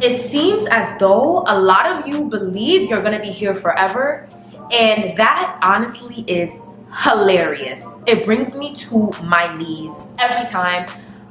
It seems as though a lot of you believe you're gonna be here forever, and that honestly is hilarious. It brings me to my knees every time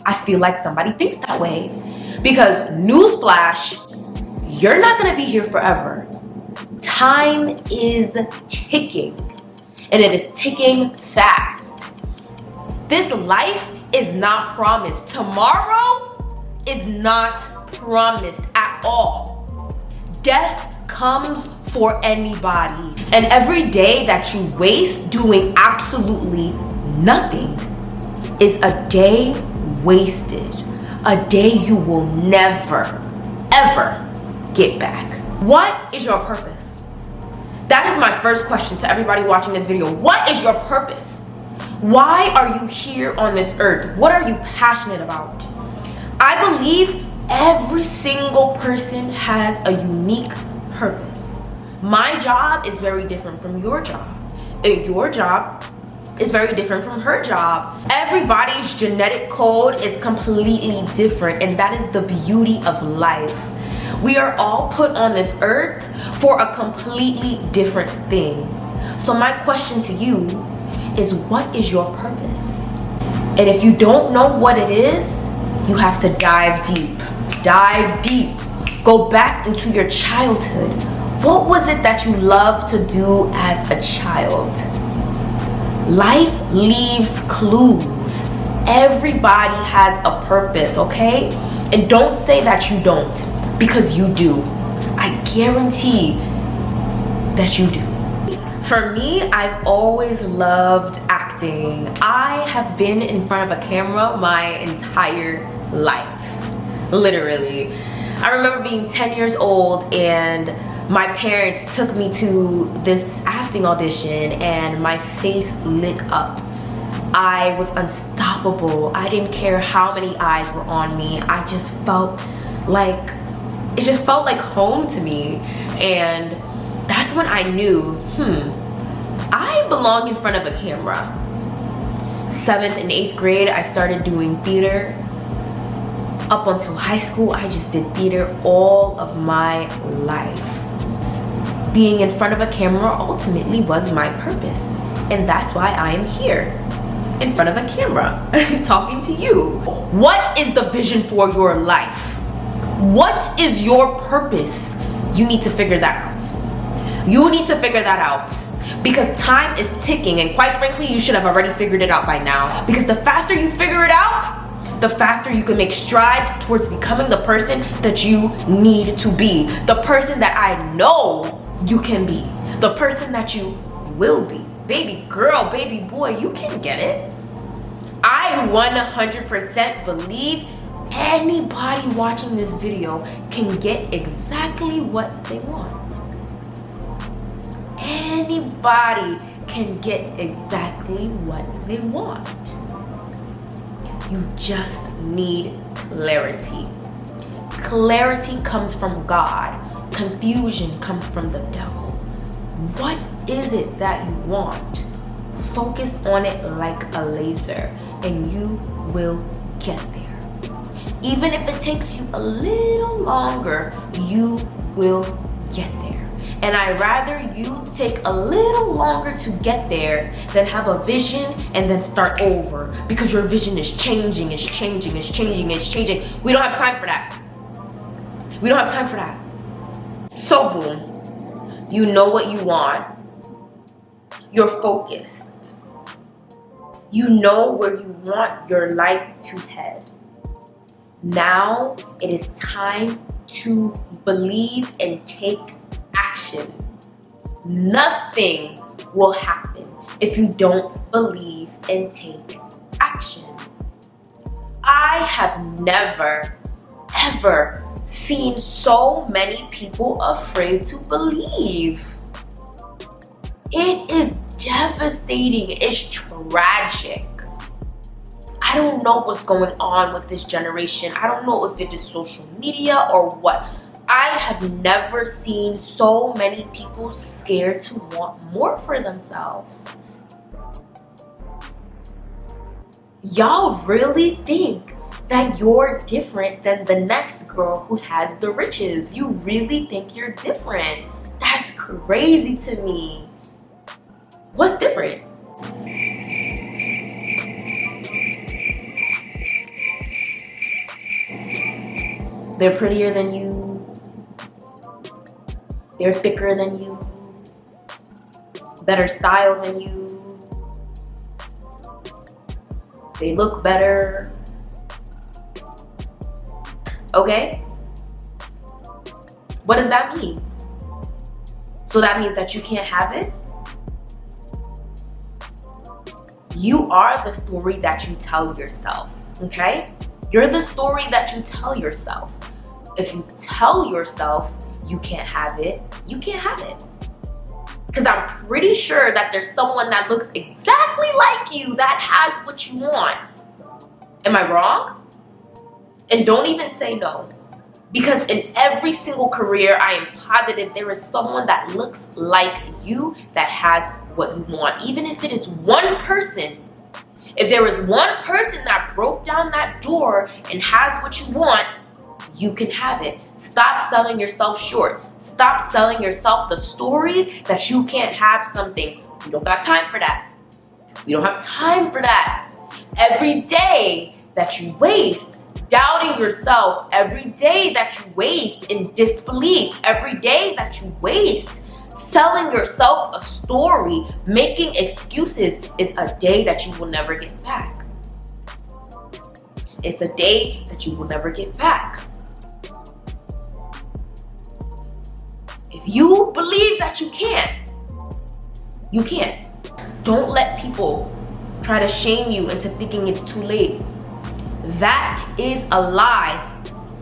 I feel like somebody thinks that way. Because newsflash, you're not gonna be here forever. Time is ticking, and it is ticking fast. This life is not promised. Tomorrow is not promised at all. Death comes for anybody, and every day that you waste doing absolutely nothing is a day wasted, a day you will never ever get back. What is your purpose? That is my first question to everybody watching this video. What is your purpose? Why are you here on this earth? What are you passionate about? I believe every single person has a unique purpose. My job is very different from your job. Your job is very different from her job. Everybody's genetic code is completely different, and that is the beauty of life. We are all put on this earth for a completely different thing. So my question to you is, what is your purpose? And if you don't know what it is, you have to dive deep. Dive deep. Go back into your childhood. What was it that you loved to do as a child? Life leaves clues. Everybody has a purpose, okay? And don't say that you don't, because you do. I guarantee that you do. For me, I've always loved acting. I have been in front of a camera my entire life, literally. I remember being 10 years old and my parents took me to this acting audition and my face lit up. I was unstoppable. I didn't care how many eyes were on me. I just felt like, it just felt like home to me. And that's when I knew, I belong in front of a camera. 7th and 8th grade, I started doing theater. Up until high school, I just did theater all of my life. Being in front of a camera ultimately was my purpose. And that's why I am here, in front of a camera, talking to you. What is the vision for your life? What is your purpose? You need to figure that out. You need to figure that out. Because time is ticking, and quite frankly, you should have already figured it out by now. Because the faster you figure it out, the faster you can make strides towards becoming the person that you need to be. The person that I know you can be. The person that you will be. Baby girl, baby boy, you can get it. I 100% believe anybody watching this video can get exactly what they want. Anybody can get exactly what they want. You just need clarity. Clarity comes from God. Confusion comes from the devil. What is it that you want? Focus on it like a laser, and you will get there. Even if it takes you a little longer, you will get there. And I'd rather you take a little longer to get there than have a vision and then start over, because your vision is changing, it's changing, it's changing, it's changing. We don't have time for that. We don't have time for that. So boom, you know what you want. You're focused. You know where you want your life to head. Now it is time to believe and take action. Nothing will happen if you don't believe and take action. I have never, ever seen so many people afraid to believe. It is devastating. It's tragic. I don't know what's going on with this generation. I don't know if it is social media or what. I have never seen so many people scared to want more for themselves. Y'all really think that you're different than the next girl who has the riches. You really think you're different. That's crazy to me. What's different? They're prettier than you. They're thicker than you. Better style than you. They look better. Okay? What does that mean? So that means that you can't have it? You are the story that you tell yourself, okay? You're the story that you tell yourself. If you tell yourself you can't have it, you can't have it. Because I'm pretty sure that there's someone that looks exactly like you that has what you want. Am I wrong? And don't even say no. Because in every single career, I am positive there is someone that looks like you that has what you want. Even if it is one person. If there is one person that broke down that door and has what you want, you can have it. Stop selling yourself short. Stop selling yourself the story that you can't have something. We don't got time for that. We don't have time for that. Every day that you waste doubting yourself, every day that you waste in disbelief, every day that you waste selling yourself a story, making excuses, is a day that you will never get back. It's a day that you will never get back. If you believe that you can't, you can't. Don't let people try to shame you into thinking it's too late. That is a lie.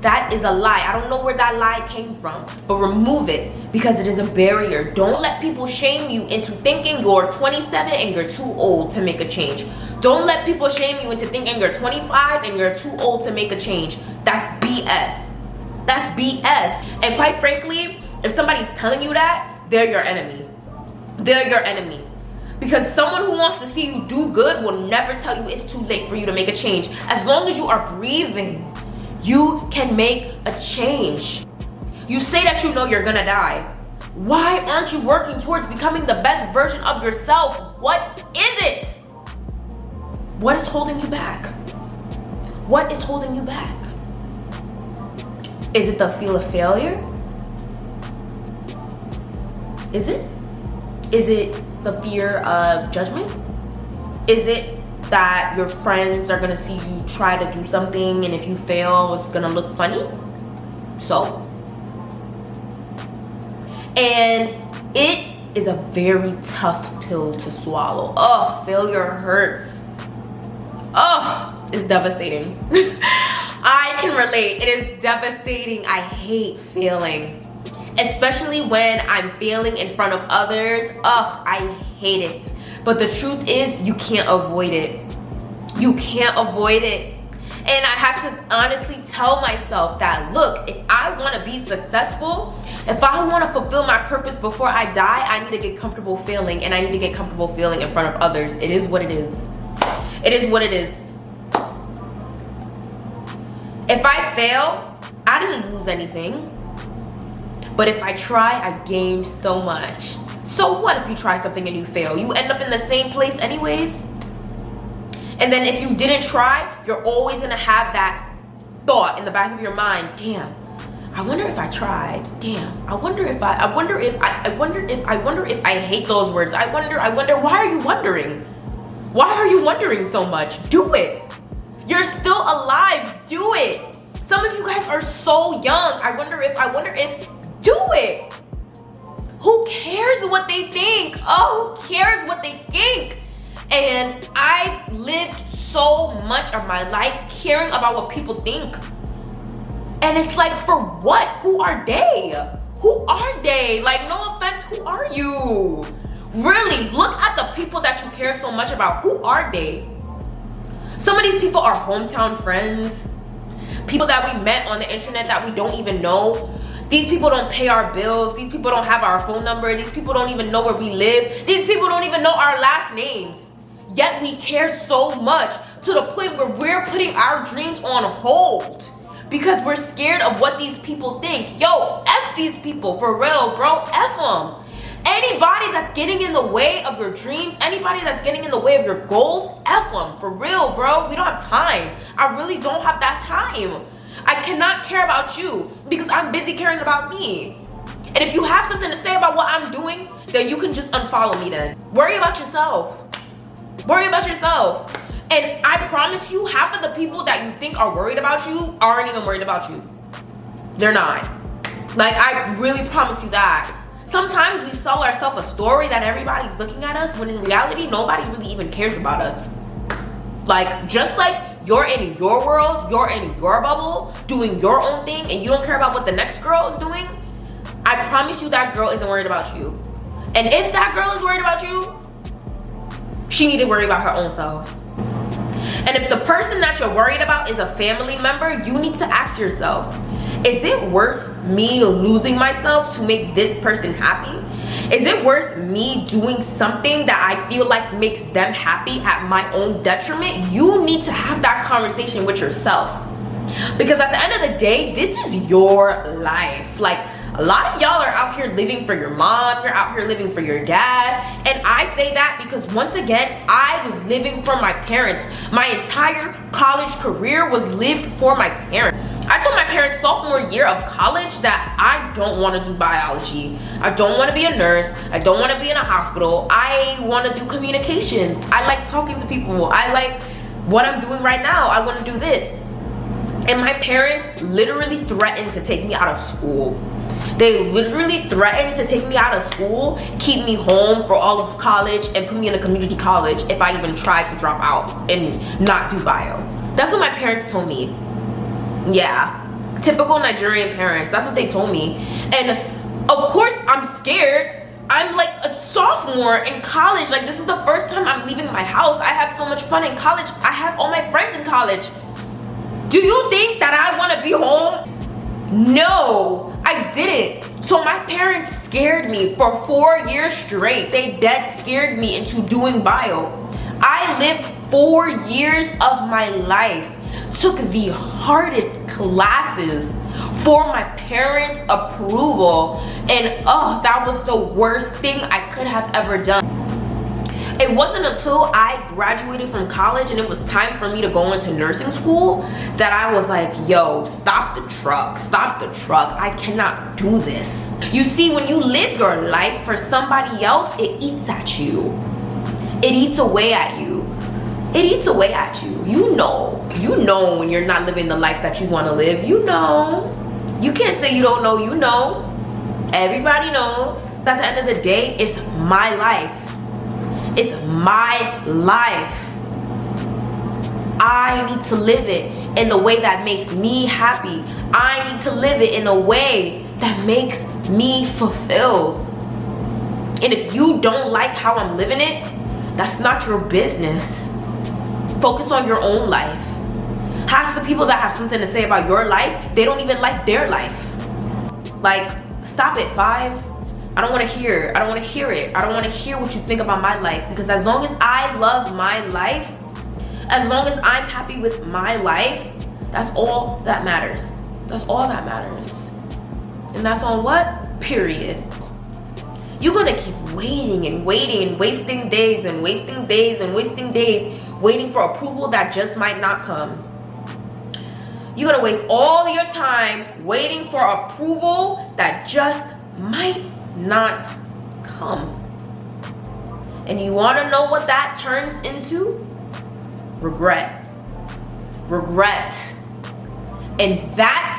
That is a lie. I don't know where that lie came from, but remove it because it is a barrier. Don't let people shame you into thinking you're 27 and you're too old to make a change. Don't let people shame you into thinking you're 25 and you're too old to make a change. That's BS. That's BS. And quite frankly, if somebody's telling you that, they're your enemy. They're your enemy. Because someone who wants to see you do good will never tell you it's too late for you to make a change. As long as you are breathing, you can make a change. You say that you know you're gonna die. Why aren't you working towards becoming the best version of yourself? What is it? What is holding you back? What is holding you back? Is it the feel of failure? Is it? Is it the fear of judgment? Is it that your friends are gonna see you try to do something and if you fail, it's gonna look funny? So? And it is a very tough pill to swallow. Oh, failure hurts. Oh, it's devastating. I can relate. It is devastating. I hate failing. Especially when I'm failing in front of others. Ugh, I hate it. But the truth is, you can't avoid it. You can't avoid it. And I had to honestly tell myself that, look, if I want to be successful, if I want to fulfill my purpose before I die, I need to get comfortable failing, and I need to get comfortable failing in front of others. It is what it is. It is what it is. If I fail, I didn't lose anything. But if I try, I gain so much. So what if you try something and you fail? You end up in the same place anyways. And then if you didn't try, you're always gonna have that thought in the back of your mind. Damn, I wonder if I tried. Damn, I wonder if I hate those words. I wonder, why are you wondering? Why are you wondering so much? Do it. You're still alive, do it. Some of you guys are so young. I wonder if, do it. Who cares what they think? Oh, who cares what they think? And I lived so much of my life caring about what people think. And it's like, for what? Who are they? Who are they? Like, no offense, who are you? Really, look at the people that you care so much about. Who are they? Some of these people are hometown friends. People that we met on the internet that we don't even know. These people don't pay our bills. These people don't have our phone number. These people don't even know where we live. These people don't even know our last names. Yet we care so much to the point where we're putting our dreams on hold because we're scared of what these people think. Yo, F these people, for real, bro. F them. Anybody that's getting in the way of your dreams, anybody that's getting in the way of your goals, F them, for real, bro. We don't have time. I really don't have that time. I cannot care about you because I'm busy caring about me. And if you have something to say about what I'm doing, then you can just unfollow me then. Worry about yourself. Worry about yourself. And I promise you, half of the people that you think are worried about you aren't even worried about you. They're not. Like, I really promise you that. Sometimes we sell ourselves a story that everybody's looking at us, when in reality, nobody really even cares about us. Like, just like you're in your world, you're in your bubble, doing your own thing, and you don't care about what the next girl is doing, I promise you that girl isn't worried about you. And if that girl is worried about you, she need to worry about her own self. And if the person that you're worried about is a family member, you need to ask yourself, is it worth me losing myself to make this person happy? Is it worth me doing something that I feel like makes them happy at my own detriment? You need to have that conversation with yourself. Because at the end of the day, this is your life. Like, a lot of y'all are out here living for your mom, you're out here living for your dad. And I say that because once again, I was living for my parents. My entire college career was lived for my parents. I told my parents sophomore year of college that I don't want to do biology. I don't want to be a nurse. I don't want to be in a hospital. I want to do communications. I like talking to people. I like what I'm doing right now. I want to do this. And my parents literally threatened to take me out of school. They literally threatened to take me out of school, keep me home for all of college, and put me in a community college if I even tried to drop out and not do bio. That's what my parents told me. Yeah, typical Nigerian parents. That's what they told me. And of course, I'm scared. I'm like a sophomore in college. Like, this is the first time I'm leaving my house. I had so much fun in college. I have all my friends in college. Do you think that I want to be home? No, I didn't. So my parents scared me for 4 years straight. They dead scared me into doing bio. I lived 4 years of my life, took the hardest classes for my parents' approval, and that was the worst thing I could have ever done. It wasn't until I graduated from college and it was time for me to go into nursing school that I was like, yo, stop the truck, I cannot do this. You see, when you live your life for somebody else, it eats at you. It eats away at you. It eats away at you. You know when you're not living the life that you want to live. You know. You can't say you don't know, you know. Everybody knows that at the end of the day, it's my life. It's my life. I need to live it in the way that makes me happy. I need to live it in a way that makes me fulfilled. And if you don't like how I'm living it, that's not your business. Focus on your own life. Half the people that have something to say about your life, they don't even like their life. Like, stop it, 5. I don't want to hear it. I don't want to hear it. I don't want to hear what you think about my life, because as long as I love my life, as long as I'm happy with my life, that's all that matters. That's all that matters. And that's on what? Period. You're going to keep waiting and waiting and wasting days and wasting days and wasting days waiting for approval that just might not come. You're going to waste all your time waiting for approval that just might not come. And you want to know what that turns into? Regret. Regret. And that,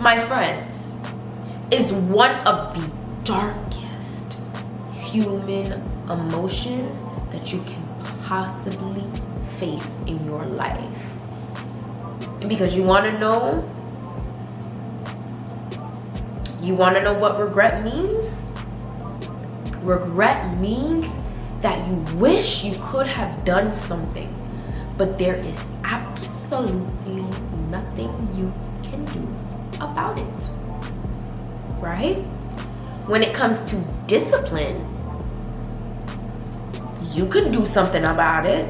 my friends, is one of the darkest human emotions that you can possibly face in your life. And because you want to know what regret means? Regret means that you wish you could have done something, but there is absolutely nothing you can do about it, right? When it comes to discipline, you can do something about it.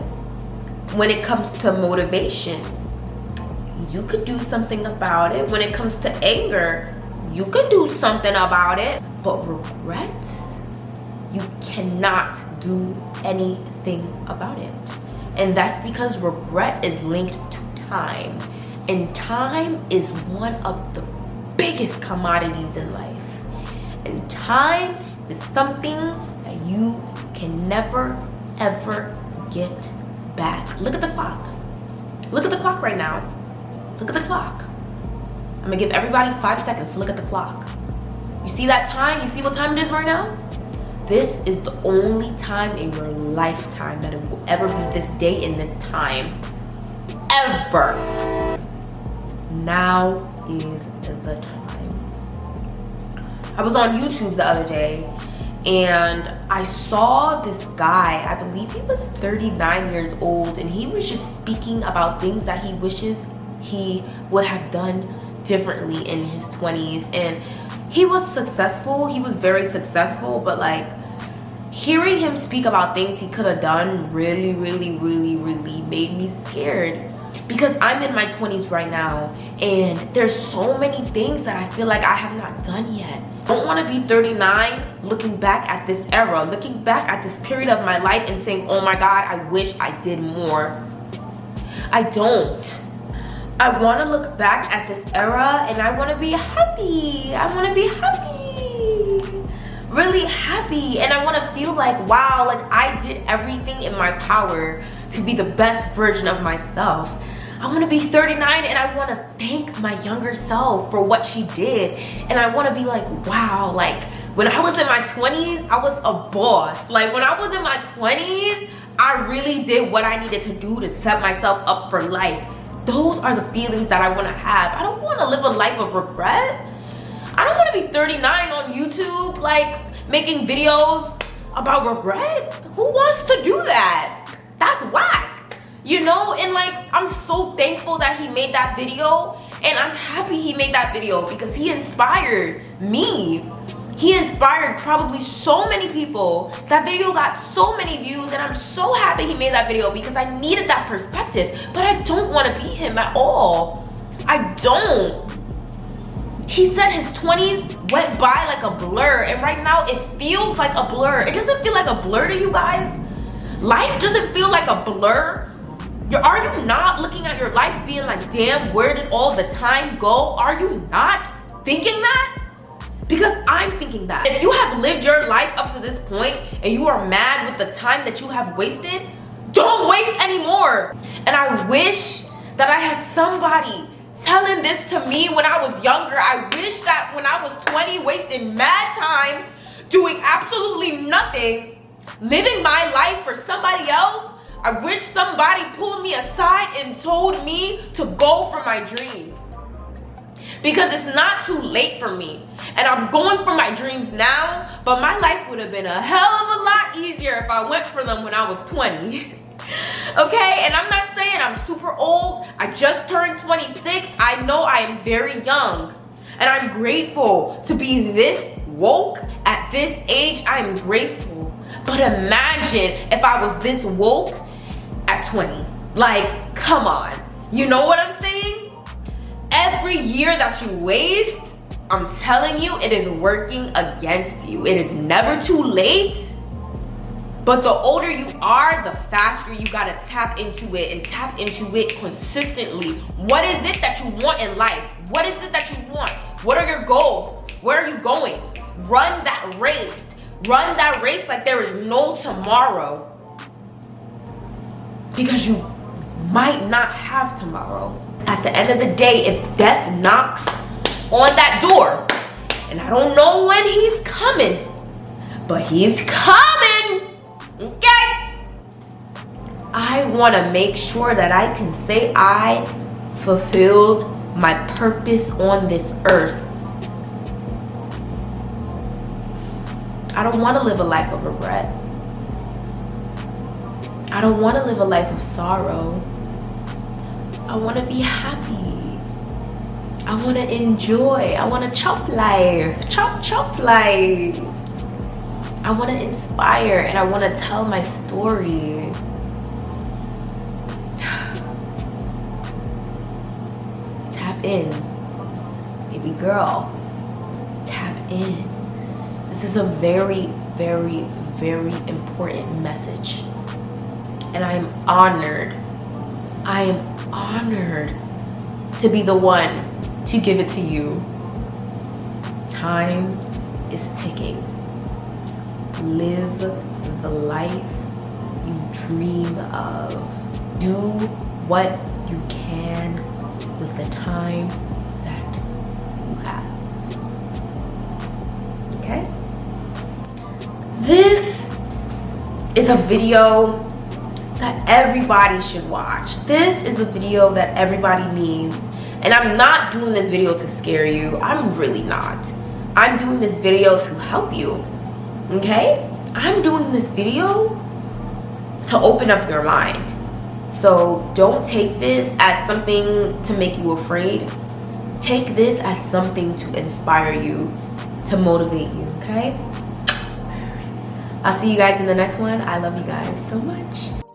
When it comes to motivation, you could do something about it. When it comes to anger, you can do something about it. But regret, you cannot do anything about it. And that's because regret is linked to time. And time is one of the biggest commodities in life. And time is something that you can never, ever get back. Look at the clock. Look at the clock right now. Look at the clock. I'm gonna give everybody 5 seconds to look at the clock. You see that time? You see what time it is right now? This is the only time in your lifetime that it will ever be this day in this time. Ever. Now is the time. I was on YouTube the other day and I saw this guy, I believe he was 39 years old, and he was just speaking about things that he wishes he would have done differently in his 20s. And he was successful, he was very successful, but like hearing him speak about things he could have done really made me scared. Because I'm in my 20s right now, and there's so many things that I feel like I have not done yet. I don't want to be 39 looking back at this era, looking back at this period of my life and saying, oh my God, I wish I did more. I don't. I want to look back at this era and I want to be happy. I want to be happy. Really happy. And I want to feel like, wow, like I did everything in my power to be the best version of myself. I want to be 39 and I want to thank my younger self for what she did. And I want to be like, wow, like when I was in my 20s, I was a boss. Like when I was in my 20s, I really did what I needed to do to set myself up for life. Those are the feelings that I want to have. I don't want to live a life of regret. I don't want to be 39 on YouTube, like making videos about regret. Who wants to do that? That's whack. You know, and like, I'm so thankful that he made that video, and I'm happy he made that video because he inspired me. He inspired probably so many people. That video got so many views, and I'm so happy he made that video because I needed that perspective. But I don't want to be him at all. I don't. He said his 20s went by like a blur, and right now it feels like a blur. It doesn't feel like a blur to you guys? Life doesn't feel like a blur? Are you not looking at your life being like, damn, where did all the time go? Are you not thinking that? Because I'm thinking that. If you have lived your life up to this point and you are mad with the time that you have wasted, don't waste anymore. And I wish that I had somebody telling this to me when I was younger. I wish that when I was 20, wasting mad time, doing absolutely nothing, living my life for somebody else. I wish somebody pulled me aside and told me to go for my dreams. Because it's not too late for me. And I'm going for my dreams now, but my life would have been a hell of a lot easier if I went for them when I was 20. Okay, and I'm not saying I'm super old. I just turned 26. I know I am very young. And I'm grateful to be this woke at this age. I am grateful. But imagine if I was this woke at 20. Like, come on. You know what I'm saying? Every year that you waste, I'm telling you, it is working against you. It is never too late. But the older you are, the faster you gotta tap into it, and tap into it consistently. What is it that you want in life? What is it that you want? What are your goals? Where are you going? Run that race. Run that race like there is no tomorrow. Because you might not have tomorrow. At the end of the day, if death knocks on that door, and I don't know when he's coming, but he's coming, okay? I want to make sure that I can say I fulfilled my purpose on this earth. I don't want to live a life of regret. I don't want to live a life of sorrow. I want to be happy. I want to enjoy. I want to chop life. Chop life. I want to inspire and I want to tell my story. Tap in, baby girl. Tap in. This is a very, very, very important message. And I am honored to be the one to give it to you. Time is ticking. Live the life you dream of. Do what you can with the time that you have. Okay? This is a video that everybody should watch. This is a video that everybody needs. And I'm not doing this video to scare you. I'm really not. I'm doing this video to help you. Okay? I'm doing this video to open up your mind. So don't take this as something to make you afraid. Take this as something to inspire you, to motivate you, okay? I'll see you guys in the next one. I love you guys so much.